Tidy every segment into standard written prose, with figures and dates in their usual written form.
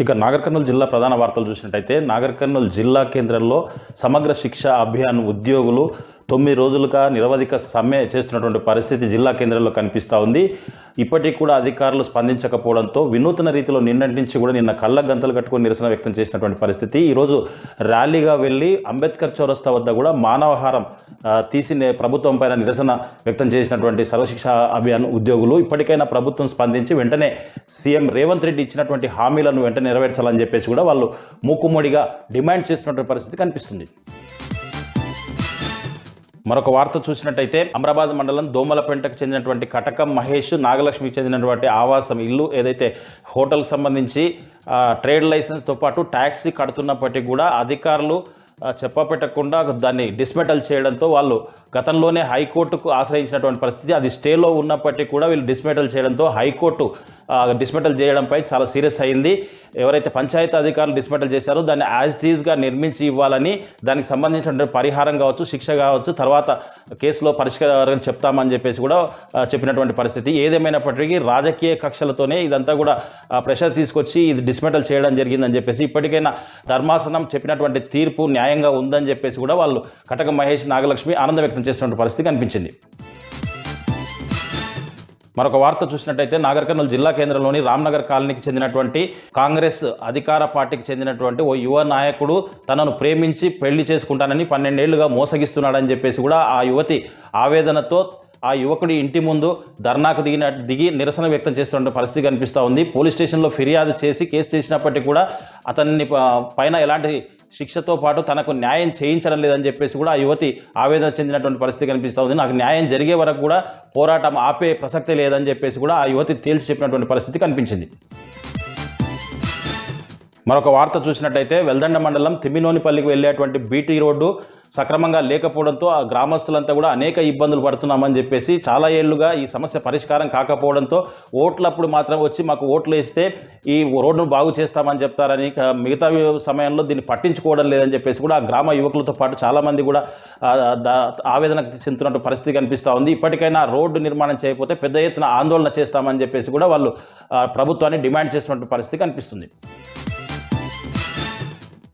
ఇక నాగర్ కర్నూలు జిల్లా ప్రధాన వార్తలు చూసినట్టయితే నాగర్ కర్నూలు జిల్లా కేంద్రంలో సమగ్ర శిక్ష అభియాన్ ఉద్యోగులు 9 రోజులుగా నిరవధిక సమ్మె చేస్తున్నటువంటి పరిస్థితి జిల్లా కేంద్రంలో కనిపిస్తూ ఉంది. ఇప్పటికి కూడా అధికారులు స్పందించకపోవడంతో వినూత్న రీతిలో నిన్నటి నుంచి కూడా నిన్న కళ్ళ గంతలు కట్టుకొని నిరసన వ్యక్తం చేసినటువంటి పరిస్థితి. ఈరోజు ర్యాలీగా వెళ్ళి అంబేద్కర్ చౌరస్తా వద్ద కూడా మానవహారం తీసి ప్రభుత్వం పైన నిరసన వ్యక్తం చేసినటువంటి సర్వశిక్ష అభియాన్ ఉద్యోగులు ఇప్పటికైనా ప్రభుత్వం స్పందించి వెంటనే సీఎం రేవంత్ రెడ్డి ఇచ్చినటువంటి హామీలను వెంటనే నెరవేర్చాలని చెప్పేసి కూడా వాళ్ళు మూకుమ్మడిగా డిమాండ్ చేస్తున్నటువంటి పరిస్థితి కనిపిస్తుంది. మరొక వార్త చూసినట్టయితే అమరాబాద్ మండలం దోమలపెంటకు చెందినటువంటి కటకం మహేష్ నాగలక్ష్మికి చెందినటువంటి ఆవాసం ఇల్లు ఏదైతే హోటల్కి సంబంధించి ట్రేడ్ లైసెన్స్తో పాటు ట్యాక్సీ కడుతున్నప్పటికీ కూడా అధికారులు చెప్పపెట్టకుండా దాన్ని డిస్మెటల్ చేయడంతో వాళ్ళు గతంలోనే హైకోర్టుకు ఆశ్రయించినటువంటి పరిస్థితి. అది స్టేలో ఉన్నప్పటికీ కూడా వీళ్ళు డిస్మెటల్ చేయడంతో హైకోర్టు డిస్మెటల్ చేయడంపై చాలా సీరియస్ అయింది. ఎవరైతే పంచాయతీ అధికారులు డిస్మెటల్ చేశారో దాన్ని యాజ్ టీజ్గా నిర్మించి ఇవ్వాలని, దానికి సంబంధించిన పరిహారం కావచ్చు, శిక్ష కావచ్చు, తర్వాత కేసులో పరిష్కారం చెప్తామని చెప్పేసి కూడా చెప్పినటువంటి పరిస్థితి. ఏదేమైనప్పటికీ రాజకీయ కక్షలతోనే ఇదంతా కూడా ప్రెషర్ తీసుకొచ్చి ఇది డిస్మెటల్ చేయడం జరిగిందని చెప్పేసి ఇప్పటికైనా ధర్మాసనం చెప్పినటువంటి తీర్పు న్యాయంగా ఉందని చెప్పేసి కూడా వాళ్ళు కటక మహేష్ నాగలక్ష్మి ఆనందం వ్యక్తం చేసినటువంటి పరిస్థితి కనిపించింది. మరొక వార్త చూసినట్టయితే నాగర్ కర్నూలు జిల్లా కేంద్రంలోని రామ్నగర్ కాలనీకి చెందినటువంటి కాంగ్రెస్ అధికార పార్టీకి చెందినటువంటి ఓ యువ నాయకుడు తనను ప్రేమించి పెళ్లి చేసుకుంటానని 12 ఏళ్లుగా మోసగిస్తున్నాడని చెప్పేసి కూడా ఆ యువతి ఆవేదనతో ఆ యువకుడి ఇంటి ముందు ధర్నాకు దిగి నిరసన వ్యక్తం చేస్తున్న పరిస్థితి కనిపిస్తూ ఉంది. పోలీస్ స్టేషన్లో ఫిర్యాదు చేసి కేసు చేసినప్పటికీ కూడా అతన్ని పైన ఎలాంటి శిక్షతో పాటు తనకు న్యాయం చేయించడం లేదని చెప్పేసి కూడా ఆ యువతి ఆవేదన చెందినటువంటి పరిస్థితి కనిపిస్తూ ఉంది. నాకు న్యాయం జరిగే వరకు కూడా పోరాటం ఆపే ప్రసక్తే లేదని చెప్పేసి కూడా ఆ యువతి తేల్చి చెప్పినటువంటి పరిస్థితి కనిపించింది. మరొక వార్త చూసినట్టయితే వెల్దండ మండలం తిమ్మినోనిపల్లికి వెళ్ళేటువంటి బీటీ రోడ్డు సక్రమంగా లేకపోవడంతో ఆ గ్రామస్తులంతా కూడా అనేక ఇబ్బందులు పడుతున్నామని చెప్పేసి చాలా ఏళ్లుగా ఈ సమస్య పరిష్కారం కాకపోవడంతో ఓట్లప్పుడు మాత్రం వచ్చి మాకు ఓట్లు వేస్తే ఈ రోడ్డును బాగు చేస్తామని చెప్తారని, మిగతా సమయంలో దీన్ని పట్టించుకోవడం లేదని చెప్పేసి కూడా ఆ గ్రామ యువకులతో పాటు చాలామంది కూడా ఆవేదన చెందుతున్నట్టు పరిస్థితి కనిపిస్తూ ఉంది. ఇప్పటికైనా రోడ్డు నిర్మాణం చేయకపోతే పెద్ద ఎత్తున ఆందోళన చేస్తామని చెప్పేసి కూడా వాళ్ళు ప్రభుత్వాన్ని డిమాండ్ చేస్తున్నట్టు పరిస్థితి కనిపిస్తుంది.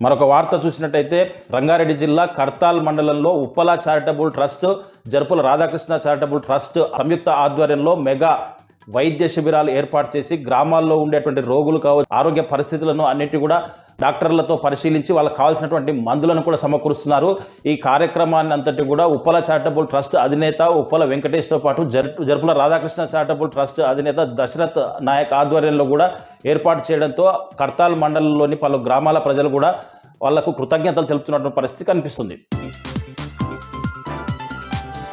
మరొక వార్త చూసినట్టయితే రంగారెడ్డి జిల్లా కర్తాల్ మండలంలో Uppala charitable trust, జరుపుల Radhakrishna charitable trust సంయుక్త ఆధ్వర్యంలో మెగా వైద్య శిబిరాలు ఏర్పాటు చేసి గ్రామాల్లో ఉండేటువంటి రోగులు కావచ్చు, ఆరోగ్య పరిస్థితులను అన్నిటి కూడా డాక్టర్లతో పరిశీలించి వాళ్ళకి కావాల్సినటువంటి మందులను కూడా సమకూరుస్తున్నారు. ఈ కార్యక్రమాన్ని అంతటి కూడా ఉప్పల చారిటబుల్ ట్రస్ట్ అధినేత ఉప్పల వెంకటేష్తో పాటు జరుపుల రాధాకృష్ణ చారిటబుల్ ట్రస్ట్ అధినేత దశరథ్ నాయక్ ఆధ్వర్యంలో కూడా ఏర్పాటు చేయడంతో కర్తాల్ మండలంలోని పలు గ్రామాల ప్రజలు కూడా వాళ్లకు కృతజ్ఞతలు తెలుపుతున్నటువంటి పరిస్థితి కనిపిస్తుంది.